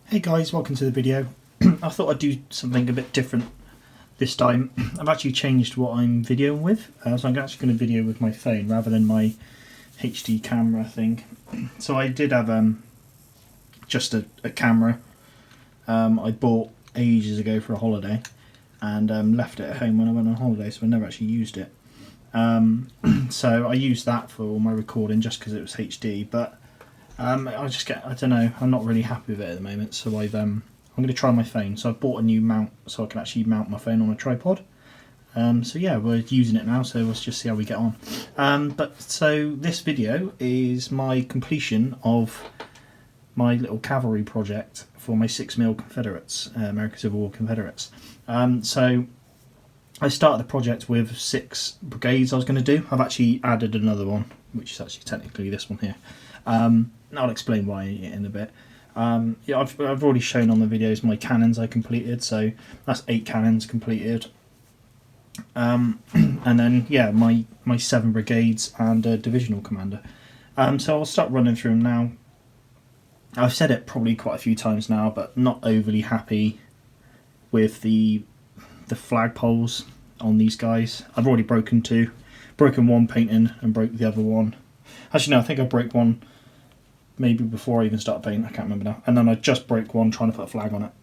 Hey guys, welcome to the video. I thought I'd do something a bit different this time. I've actually changed what I'm videoing with, so I'm actually going to video with my phone rather than my HD camera thing. So I did have just a camera I bought ages ago for a holiday and left it at home when I went on holiday, so I never actually used it. So I used that for all my recording just because it was HD, but I don't know, I'm not really happy with it at the moment, so I'm going to try my phone. So I've bought a new mount so I can actually mount my phone on a tripod. So yeah, we're using it now, so let's just see how we get on. So this video is my completion of my little cavalry project for my 6mm Confederates, American Civil War Confederates. So I started the project with 6 brigades I was going to do. I've actually added another one, which is actually technically this one here. I'll explain why in a bit. Yeah, I've already shown on the videos my cannons I completed, so that's 8 cannons completed. And then yeah, my 7 brigades and a divisional commander. So I'll start running through them now. I've said it probably quite a few times now, but not overly happy with the flag poles on these guys. I've already broken 2. Broken one painting and broke the other one. Actually no, I think I broke one maybe before I even started painting, I can't remember now. And then I just broke one trying to put a flag on it.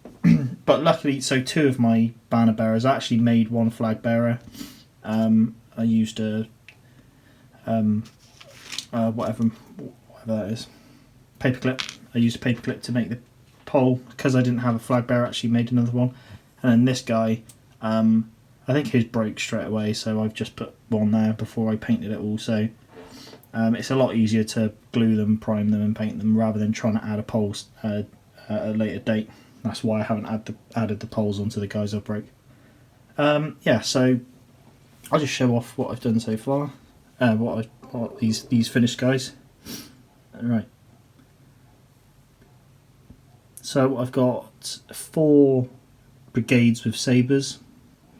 But luckily, so 2 of my banner bearers, I actually made 1 flag bearer. I used a whatever that is, paperclip. I used a paperclip to make the pole because I didn't have a flag bearer. I actually made another one. And then this guy, I think his broke straight away, so I've just put 1 there before I painted it all. So it's a lot easier to glue them, prime them and paint them rather than trying to add a pole at a later date. That's why I haven't added the poles onto the guys I broke. Yeah, so I'll just show off what I've done so far. What these finished guys. Right. So I've got 4 brigades with sabres.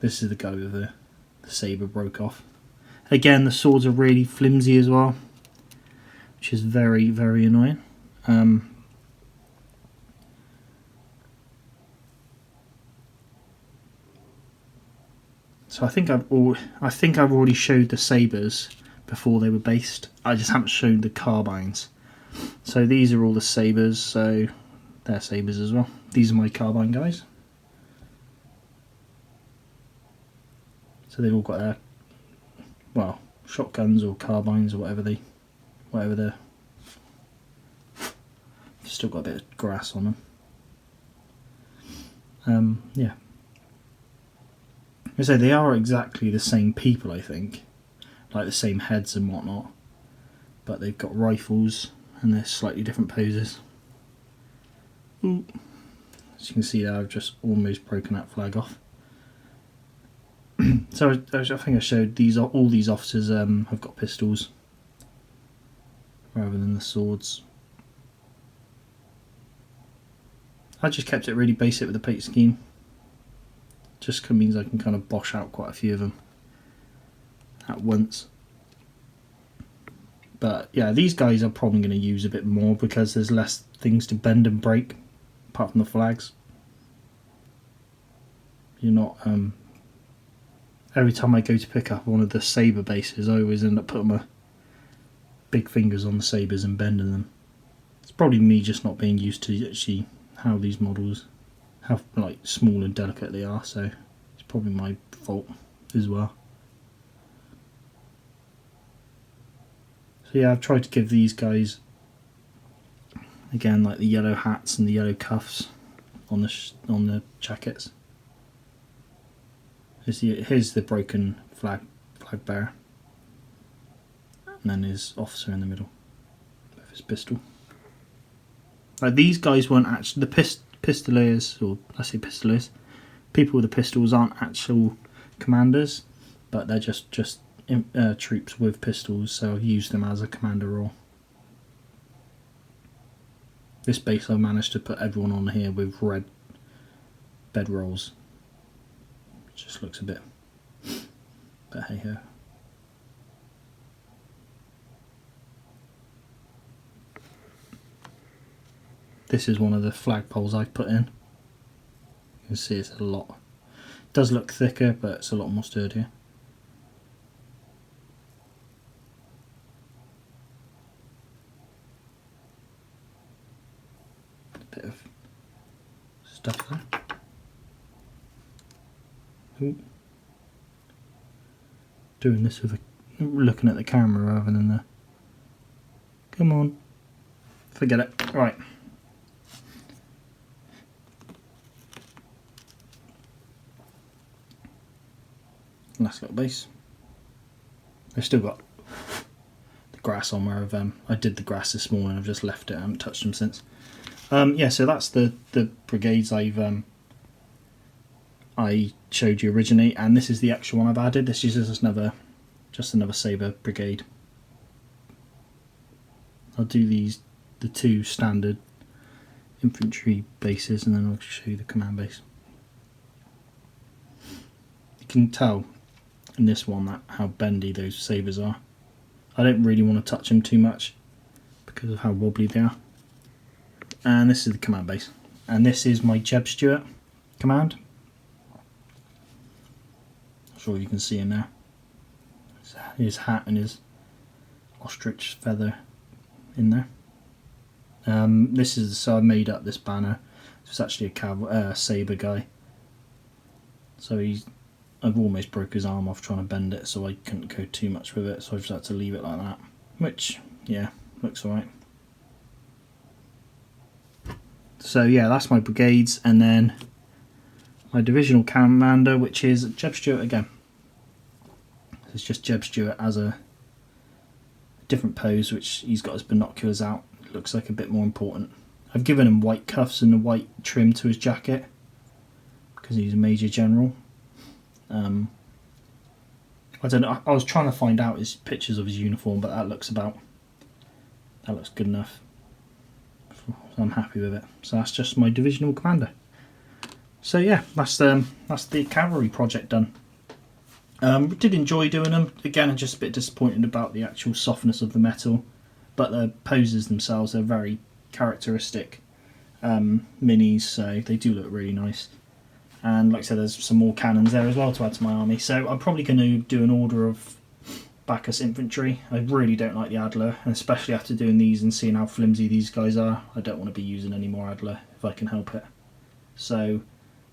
This is the guy with the sabre broke off. Again, the swords are really flimsy as well, which is very, very annoying. So I think I've already showed the sabres before they were based. I just haven't shown the carbines. So these are all the sabres. So they're sabres as well. These are my carbine guys. So they've all got their, well, shotguns or carbines or whatever they're. Still got a bit of grass on them. Yeah. I say they are exactly the same people, I think, like the same heads and whatnot, but they've got rifles and they're slightly different poses. Ooh. As you can see there, I've just almost broken that flag off. So I think I showed all these officers have got pistols rather than the swords. I just kept it really basic with the paint scheme. Just means I can kind of bosh out quite a few of them at once. But yeah, these guys are probably going to use a bit more because there's less things to bend and break apart from the flags. You're not every time I go to pick up one of the sabre bases, I always end up putting my big fingers on the sabres and bending them. It's probably me just not being used to actually how these models, how like small and delicate they are, so it's probably my fault as well. So yeah, I've tried to give these guys, again, like the yellow hats and the yellow cuffs on the jackets. Here's the broken flag bearer, and then his officer in the middle with his pistol. Like these guys weren't actually the pistoliers, or I say pistoliers. People with the pistols aren't actual commanders, but they're just troops with pistols. So I've used them as a commander role. This base I managed to put everyone on here with red bedrolls. Just looks a bit, but hey ho. This is one of the flagpoles I've put in. You can see it's a lot. It does look thicker, but it's a lot more sturdier. Bit of stuff there. Ooh. Doing this with looking at the camera rather than the... Come on. Forget it. Right. Nice little base. I've still got the grass on where I did the grass this morning. I've just left it. I haven't touched them since. Yeah, so that's the brigades I showed you originally, and this is the actual one I've added. This is just another Sabre brigade. I'll do the two standard infantry bases, and then I'll show you the command base. You can tell in this one that how bendy those sabres are. I don't really want to touch them too much because of how wobbly they are. And this is the command base, and this is my Jeb Stuart command. I'm sure you can see him there. His hat and his ostrich feather in there. This is, so I made up this banner. It's actually a Sabre guy. So I've almost broke his arm off trying to bend it, so I couldn't go too much with it, so I just had to leave it like that. Which, yeah, looks alright. So yeah, that's my brigades, and then my divisional commander, which is Jeb Stuart again. It's just Jeb Stuart as a different pose, which he's got his binoculars out. It looks like a bit more important. I've given him white cuffs and a white trim to his jacket because he's a Major General. I don't know. I was trying to find out his pictures of his uniform, but that looks good enough. I'm happy with it. So that's just my divisional commander. So yeah, that's the cavalry project done. Did enjoy doing them. Again, I'm just a bit disappointed about the actual softness of the metal, but the poses themselves are very characteristic minis, so they do look really nice. And like I said, there's some more cannons there as well to add to my army. So I'm probably going to do an order of Baccus infantry. I really don't like the Adler, and especially after doing these and seeing how flimsy these guys are, I don't want to be using any more Adler if I can help it. So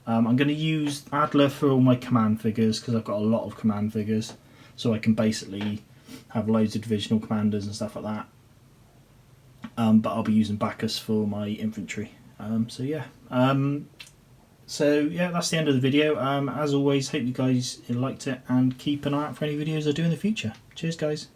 I'm going to use Adler for all my command figures because I've got a lot of command figures, so I can basically have loads of divisional commanders and stuff like that. But I'll be using Baccus for my infantry. So yeah, that's the end of the video. As always, hope you guys liked it, and keep an eye out for any videos I do in the future. Cheers guys.